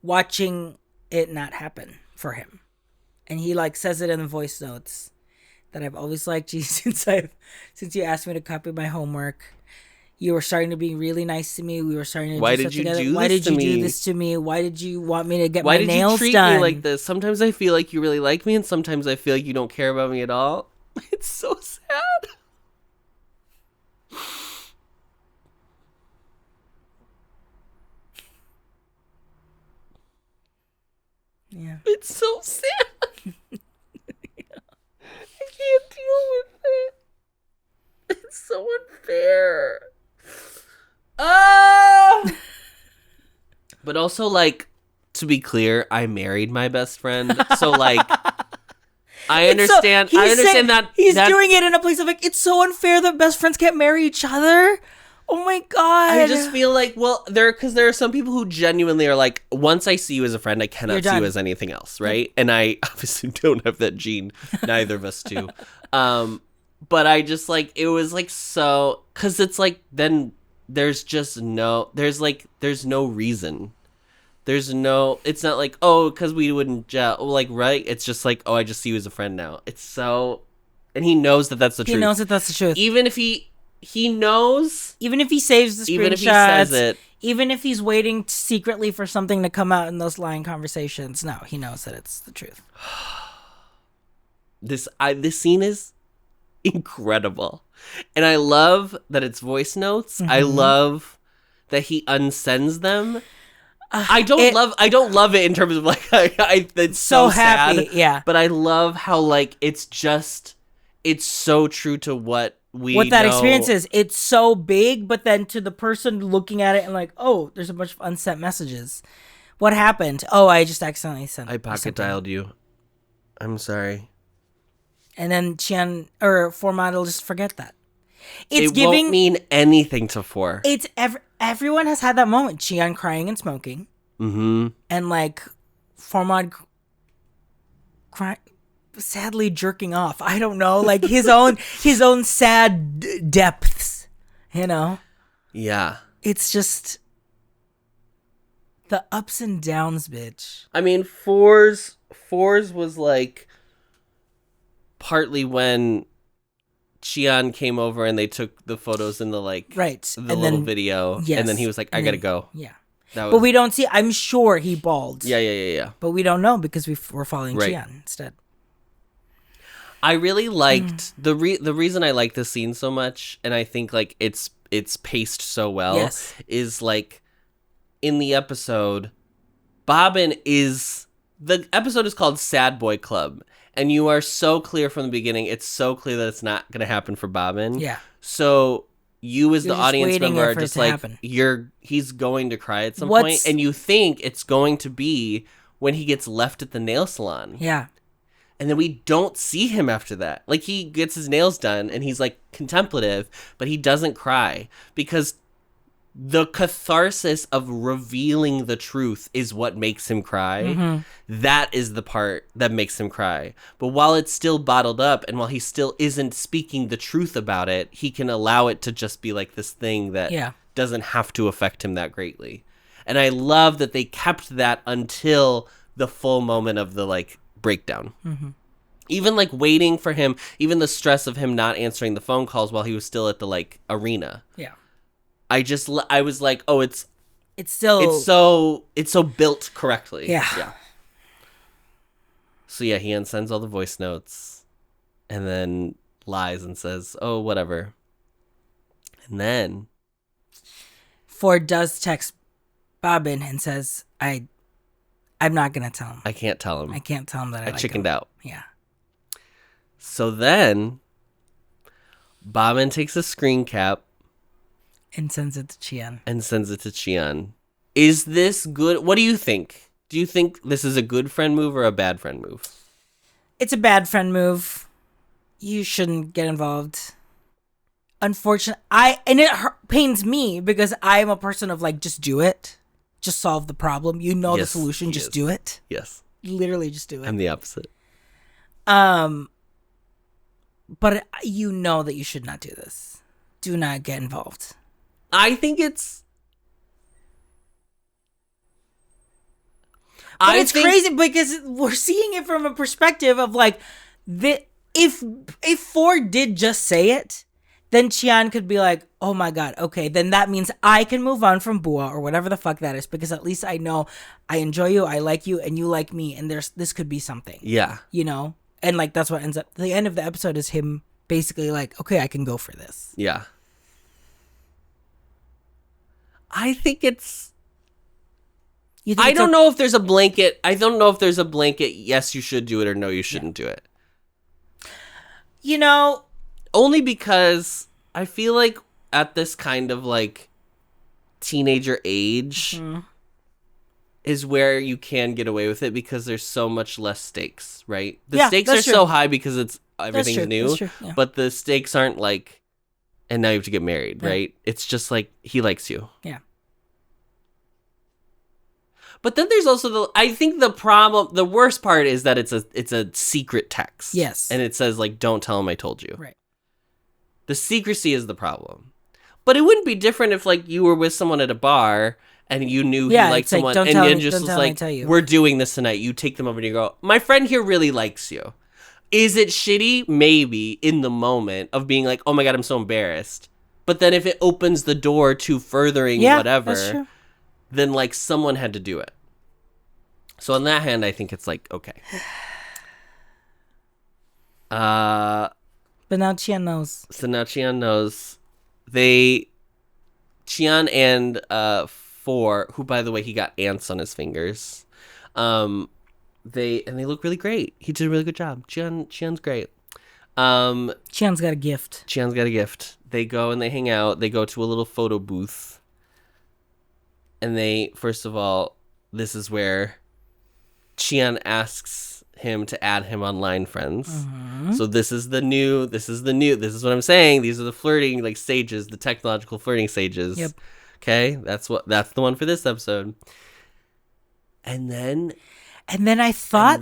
watching it not happen for him. And he like says it in the voice notes that I've always liked you since you asked me to copy my homework. You were starting to be really nice to me. We were starting to do stuff together. Why did you do this to me? Why did you want me to get my nails done? Why did you treat me like this? Sometimes I feel like you really like me, and sometimes I feel like you don't care about me at all. It's so sad. Yeah. It's so sad. I can't deal with it. It's so unfair. But also, like, to be clear, I married my best friend. So, like, I understand. I understand that he's doing it in a place of like, it's so unfair that best friends can't marry each other. Oh my God. I just feel like, well, because there are some people who genuinely are like, once I see you as a friend, I cannot see you as anything else, right? And I obviously don't have that gene. Neither of us do. But I just like, it was like so, because it's like, then there's just no, there's no reason. There's no, it's not like, oh, because we wouldn't gel, like, right? It's just like, oh, I just see you as a friend now. It's so, and he knows that that's the truth. He knows that that's the truth. Even if he knows. Even if he saves the screenshots. Even if he says it. Even if he's waiting secretly for something to come out in those lying conversations. No, he knows that it's the truth. This scene is incredible. And I love that it's voice notes. Mm-hmm. I love that he unsends them. I don't love it in terms of like, it's so happy. Sad, yeah. But I love how like, it's so true to what that experience is. It's so big, but then to the person looking at it and like, oh, there's a bunch of unsent messages. What happened? Oh, I just accidentally sent. I pocket dialed you. I'm sorry. And then Format will just forget that. It won't mean anything to For. It's everyone has had that moment. Chian crying and smoking. Mm-hmm. And like Format crying. Sadly jerking off. I don't know, like his own sad depths, you know. Yeah, it's just the ups and downs, bitch. I mean, For's was like partly when Chian came over and they took the photos in the like the little video, yes, and then he was like, I gotta go. Yeah. But we don't see. I'm sure he bawled. Yeah. But we don't know because we're following Chian instead. I really liked the reason I like this scene so much, and I think like it's paced so well, is like in the episode, BAABIN the episode is called Sad Boy Club, and you are so clear from the beginning, it's so clear that it's not going to happen for BAABIN. Yeah. So you as the audience member are just like, he's going to cry at some point, and you think it's going to be when he gets left at the nail salon. Yeah. And then we don't see him after that. Like, he gets his nails done, and he's, like, contemplative, but he doesn't cry. Because the catharsis of revealing the truth is what makes him cry. Mm-hmm. That is the part that makes him cry. But while it's still bottled up, and while he still isn't speaking the truth about it, he can allow it to just be, like, this thing that doesn't have to affect him that greatly. And I love that they kept that until the full moment of the, like, breakdown. Mm-hmm. Even like waiting for him, even the stress of him not answering the phone calls while he was still at the like arena. Yeah. I was like, oh, it's so built correctly. Yeah. So yeah, he unsends all the voice notes and then lies and says, oh, whatever. And then For does text BAABIN and says, I'm not going to tell him. I can't tell him. I can't tell him that I like chickened him. out. Yeah. So then, BAABIN takes a screen cap. And sends it to Chian. Is this good? What do you think? Do you think this is a good friend move or a bad friend move? It's a bad friend move. You shouldn't get involved. Unfortunately, it pains me because I'm a person of like, just do it. Just solve the problem. You know the solution. Just do it. Yes. Literally just do it. I'm the opposite. But you know that you should not do this. Do not get involved. I think it's... But it's crazy because we're seeing it from a perspective of like, if Ford did just say it, then Chian could be like, oh my God, okay, then that means I can move on from Bua or whatever the fuck that is, because at least I know I enjoy you, I like you, and you like me, and this could be something. Yeah. You know? And like that's what ends up, the end of the episode is him basically like, okay, I can go for this. Yeah. I think it's... I don't know if there's a blanket. I don't know if there's a blanket, yes, you should do it, or no, you shouldn't do it. You know... Only because I feel like at this kind of like teenager age is where you can get away with it because there's so much less stakes, right? The stakes are so high because it's everything's new, but the stakes aren't like, and now you have to get married, right? It's just like, he likes you. Yeah. But then there's also I think the worst part is that it's a secret text. Yes. And it says like, don't tell him I told you. Right. The secrecy is the problem. But it wouldn't be different if like you were with someone at a bar and you knew he liked someone and you just was like, we're doing this tonight. You take them over and you go, my friend here really likes you. Is it shitty? Maybe in the moment of being like, oh my God, I'm so embarrassed. But then if it opens the door to furthering whatever, then like someone had to do it. So on that hand, I think it's like, okay. But now Chian knows. So now Chian knows. Chian and Four, who by the way, he got ants on his fingers. They look really great. He did a really good job. Chian's great. Chian's got a gift. They go and they hang out. They go to a little photo booth. And they, first of all, this is where Chian asks him to add him on Line Friends. So this is what I'm saying. These are the flirting like stages, the technological flirting stages. Yep. Okay, that's the one for this episode. And then I thought,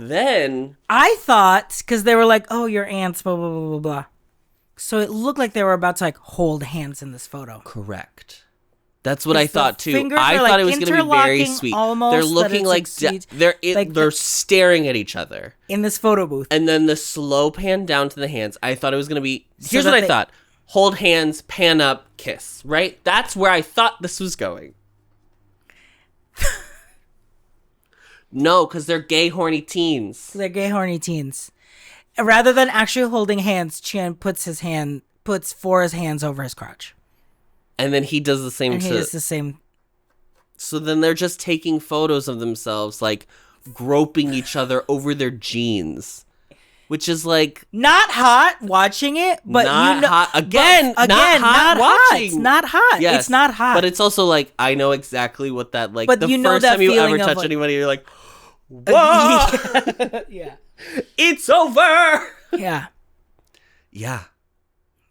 because they were like, oh, your aunts, blah blah blah blah blah. So it looked like they were about to like hold hands in this photo. Correct. That's what I thought too. I thought it was going to be very sweet. They're looking like they're staring at each other in this photo booth. And then the slow pan down to the hands. I thought it was going to be. Here's what I thought: hold hands, pan up, kiss. Right? That's where I thought this was going. No, because they're gay, horny teens. Rather than actually holding hands, Chian puts Four's hands over his crotch. And then he does the same. And he does the same. So then they're just taking photos of themselves, like groping each other over their jeans, which is like not hot watching it, but not hot again. Not hot watching. It's not hot. Yes, it's not hot. But it's also like I know exactly what that like. But the you know first that time you ever touch like, anybody, you're like, whoa, yeah, it's over. Yeah.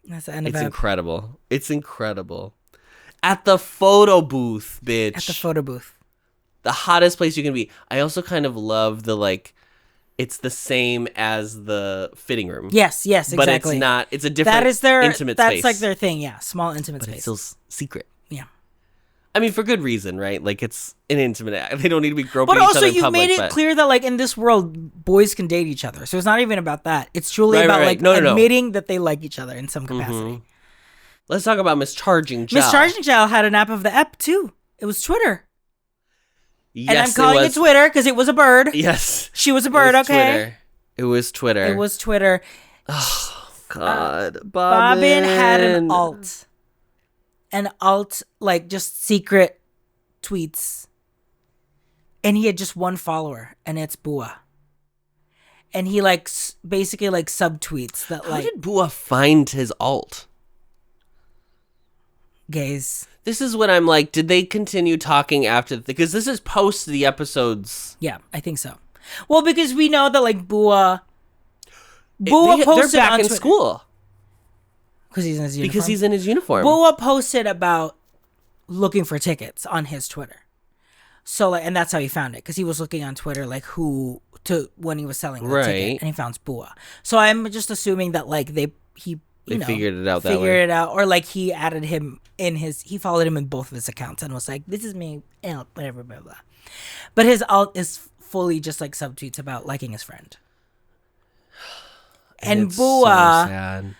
That's the end of it. It's incredible. At the photo booth, bitch. The hottest place you can be. I also kind of love the like, it's the same as the fitting room. Yes, exactly. But it's not. It's a different intimate space. That's like their thing, yeah. Small intimate space. It's still secret. Yeah. I mean, for good reason, right? Like, it's an intimate. They don't need to be groping each other in public. But also, you made it clear that, like, in this world, boys can date each other. So it's not even about that. It's truly about, like, admitting that they like each other in some capacity. Let's talk about Miss Charging Zhao. Miss Charging Zhao had an app of the ep, too. It was Twitter. Yes, and I'm calling it Twitter because it was a bird. Yes. She was a bird, okay? It was Twitter. Oh, God. BAABIN had an alt. Like, just secret tweets. And he had just one follower, and it's Bua. And he, like, basically, like, subtweets that, like... How did Bua find his alt? Gays. This is when I'm like, did they continue talking after... Because this is post the episodes. Yeah, I think so. Well, because we know that, like, Bua posted they're back on in Twitter. School. Because he's in his uniform. Bua posted about looking for tickets on his Twitter. So, like, and that's how he found it. Because he was looking on Twitter, like, who to when he was selling the ticket, and he found Bua. So I'm just assuming that like they figured it out or like he added him in he followed him in both of his accounts and was like, this is me, whatever, blah blah. But his alt is fully just like subtweets about liking his friend. And Bua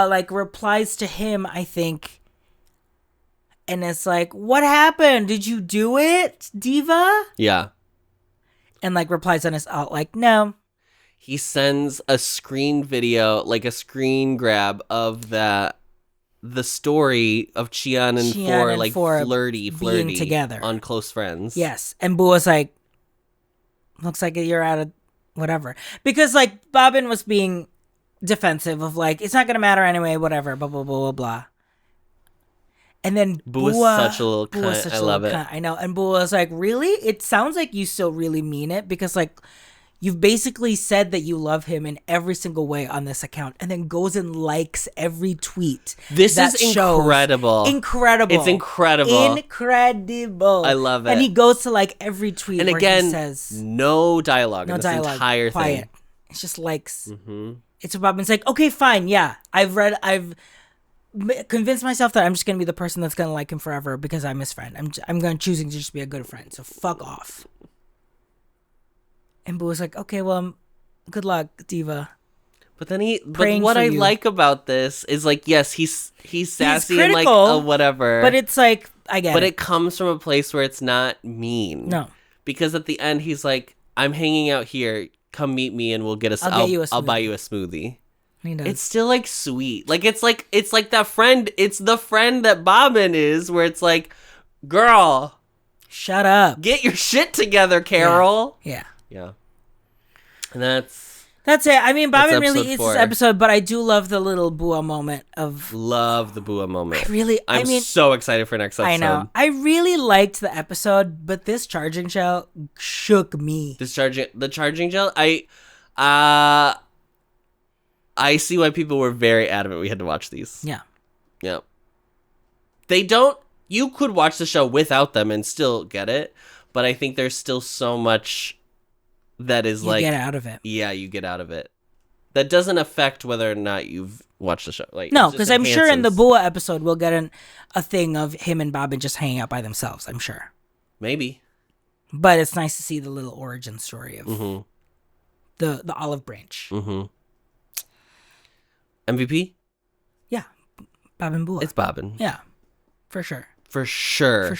like replies to him, I think, and it's like, what happened? Did you do it, Diva? Yeah. And like replies on his alt like, no. He sends a screen video, like a screen grab of the story of Chian and Four like flirty being together on Close Friends. Yes. And Bua's like, looks like you're out of whatever. Because like BAABIN was being defensive of like, it's not going to matter anyway, whatever, blah, blah, blah, blah, blah. And then Bua's such a little cunt. I love it. I know. And Bua's like, really? It sounds like you still really mean it because like, you've basically said that you love him in every single way on this account and then goes and likes every tweet. This is incredible. Incredible. It's incredible. Incredible. I love it. And he goes to like every tweet and where again, he says... no dialogue in this entire quiet. thing. It's just likes. Mm-hmm. It's what BAABIN's like, okay, fine, yeah. I've convinced myself that I'm just going to be the person that's going to like him forever because I'm his friend. I'm going to choosing to just be a good friend. So fuck off. And Boo was like, okay, well, good luck, Diva. But then what I like about this is like, yes, he's sassy and like whatever. But it's like, I get it. But it comes from a place where it's not mean. No. Because at the end, he's like, I'm hanging out here. Come meet me and we'll get I'll buy you a smoothie. He does. It's still like sweet. Like it's like that friend. It's the friend that BAABIN is where it's like, girl, shut up. Get your shit together, Carol. Yeah. Yeah. And that's it. I mean, BAABIN really eats this episode, but I do love the little Bua moment Love the Bua moment. I'm so excited for next episode. I know. I really liked the episode, but this charging gel shook me. The charging gel, I see why people were very adamant we had to watch these. Yeah. Yeah. You could watch the show without them and still get it, but I think there's still so much that is you get out of it. Yeah, you get out of it. That doesn't affect whether or not you've watched the show. Like, no, because I'm sure in the Bua episode we'll get a thing of him and BAABIN just hanging out by themselves. I'm sure. Maybe. But it's nice to see the little origin story of the olive branch. Mm-hmm. MVP? Yeah, BAABIN Bua. It's BAABIN. Yeah, for sure. For sure.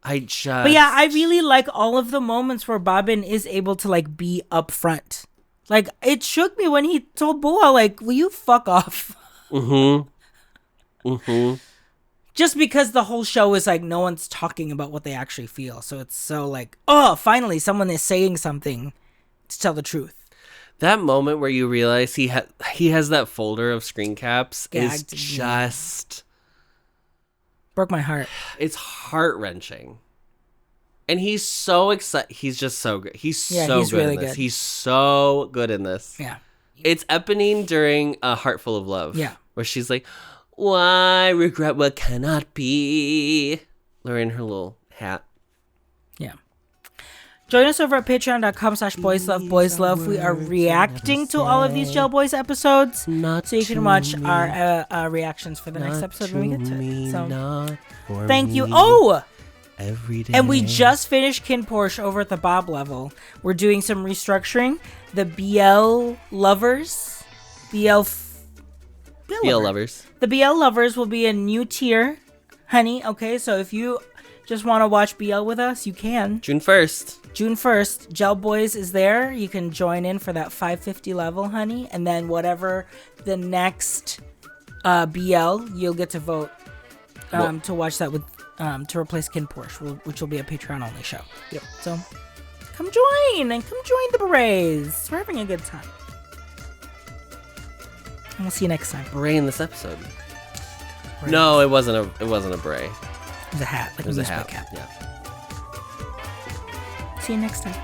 But yeah, I really like all of the moments where BAABIN is able to like be upfront. Like it shook me when he told Bua, like, "Will you fuck off?" Just because the whole show is like no one's talking about what they actually feel, so it's so like, oh, finally someone is saying something to tell the truth. That moment where you realize he has that folder of screen caps is just. Broke my heart. It's heart-wrenching. And he's so excited. He's just so good. He's so good really in this. good. He's so good in this. Yeah. It's Eponine during A Heart Full of Love. Yeah. Where she's like, why regret what cannot be? Wearing her little hat. Yeah. Join us over at patreon.com/boyslove. We are reacting to all of these Gelboys episodes. So you can watch our reactions for the next episode when we get to it. So thank you. Oh! Every day. And we just finished Kin Porsche over at the Bob level. We're doing some restructuring. The BL lovers. BL lovers. The BL lovers will be a new tier, honey. Okay, so if you just want to watch BL with us, you can. June 1st. Gelboys is there. You can join in for that 550 level, honey. And then whatever the next BL, you'll get to vote to watch that with to replace Kin Porsche, which will be a Patreon only show. Yep. So come join the berets. We're having a good time. And we'll see you next time. Beret in this episode. No, it wasn't a beret. It was a hat. It was a hat. Yeah. See you next time.